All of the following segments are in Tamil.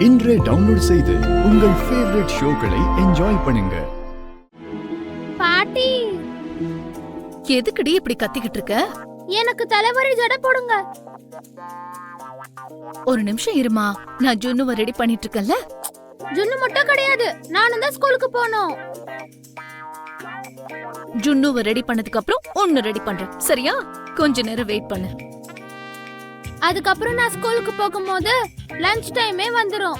இன்றே டவுன்லோட் செய்து உங்கள் ஃபேவரட் ஷோக்களை என்ஜாய் பண்ணுங்க. பாட்டி, எதுக்குடி இப்படி கத்திக்கிட்டு இருக்க? எனக்கு தலைவரி ஜடை போடுங்க. ஒரு நிமிஷம் இருமா, நான் ஜுன்னுவ ரெடி பண்ணிட்டு இருக்கேன்ல. ஜுன்னு மட்டும் கிடையாது, நானும் தான் ஸ்கூலுக்கு போகணும். ஜுன்னுவ ரெடி பண்ணதுக்கு அப்புறம் ஒன்னு ரெடி பண்றேன், சரியா? கொஞ்ச நேரம் வெயிட் பண்ணு. அதுக்கப்புறம் நான் ஸ்கூலுக்கு போகும்போது லஞ்ச் டைமே வந்துரும்.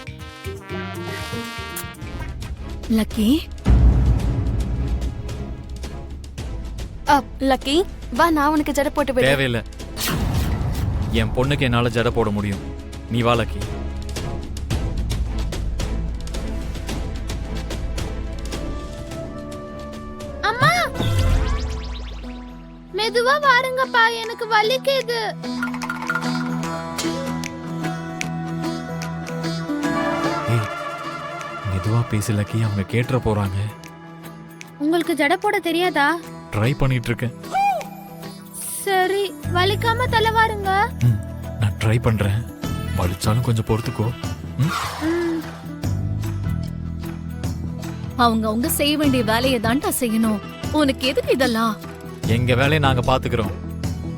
லக்கி, லக்கி வா, நான் உனக்கு ஜடை போட்டு விடுறேன். தேவையில்லை, என் பொண்ணுக்கு என்னால ஜடை போட முடியும். நீ வா லக்கி. அம்மா, மெதுவா வாருங்கப்பா, எனக்கு வலிக்குது. மெதுவா பேசு லக்கி, அவங்க கேட்டுற போறாங்க. உங்களுக்கு ஜடை போட தெரியாதா? ட்ரை பண்ணிட்டு இருக்கேன். சரி, வலிக்காம தலை வாருங்க. நான் ட்ரை பண்றேன், வலிச்சாலும் கொஞ்சம் பொறுத்துக்கோ. அவங்க செய்ய வேண்டிய வேலையை தான்டா செய்யணும். உனக்கு எதுக்கு இதெல்லாம்? எங்க வேலையை நாங்க பாத்துக்கிறோம்,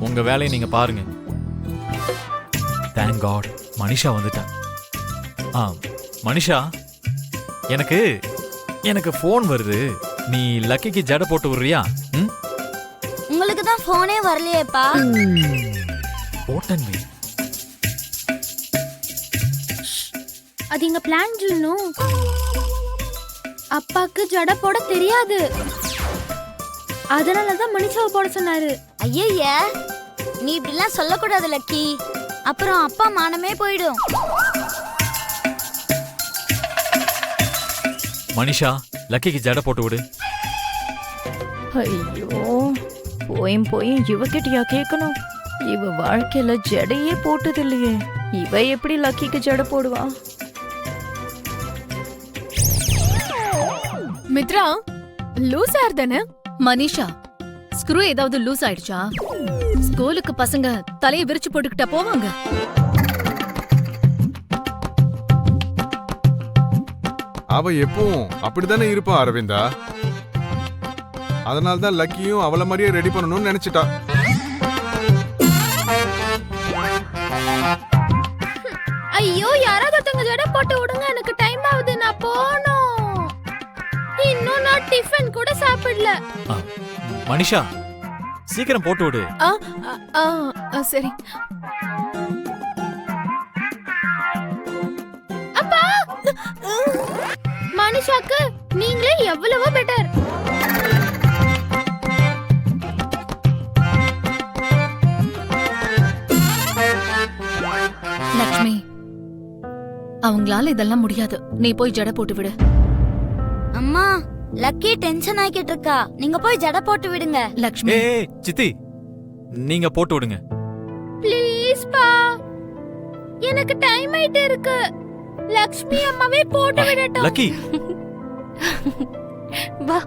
உங்க வேலையை நீங்க பாருங்க. தேங்க் காட், மனிஷா வந்துட்டா. மனிஷா, எனக்கு போன் வருது. நீ லக்கிக்கு ஜடை போட்டு விடுறியா? உங்களுக்கு தான் போனே வரலையேப்பா. போட்டன் வே. அது எங்க பிளான் ஜுன்னு. அப்பாக்கு ஜடை போட தெரியாது, அதனாலதான் மனிஷாவை போட சொன்னாரு. ஐய, நீ இப்படிலாம் சொல்லக்கூடாது லக்கி, அப்புறம் அப்பா மானமே போயிடும். மனிஷா, லக்கிக்கு ஜடை போட்டு விடு. ஐயோ, போயும் இவகிட்டயா கேட்கணும்? இவ வாழ்க்கையில ஜடையே போட்டது இல்லையே, இவ எப்படி லக்கிக்கு ஜடை போடுவா? மித்ரா, லூஸ் ஆர் தானே? மனிஷா, ஸ்க்ரூ ஏதாவது லூஸ் ஆயிடுச்சா? ஸ்கூலுக்கு பசங்க தலையை விரிச்சு போட்டுக்கிட்டா போவாங்க. அவ எப்பவும் அப்படித்தானே இருப்பா அரவிந்தா. அதனால்தான் லக்கியும் அவளை மாதிரியே ரெடி பண்ணணும்னு நினைச்சிட்டா. ஐயோ, யாராவது ஒருத்தங்க ஜடை போட்டு விடுங்க, எனக்கு டைம் ஆகுது, நான் போகணும். இன்னும் நான் டிஃபன் கூட சாப்பிடல. மனிஷா, சீக்கிரம் போட்டு விடு. சரி. அப்பா, மனிஷாக்கு நீங்களே எவ்வளவோ பெட்டர். லட்சுமி, அவங்களால இதெல்லாம் முடியாது. நீ போய் ஜடை போட்டு விடு. அம்மா, லக்கி டென்ஷன் ஆகிட்டு இருக்கா, நீங்க போய் ஜடை போட்டு விடுங்க. லட்சுமி, சித்தி, நீங்க போட்டு விடுங்க. ப்ளீஸ் பா, எனக்கு டைம் ஆயிட்டே இருக்கு. லக்ஷ்மி அம்மாவே போட்டு விடட்டும். லக்கி, வா.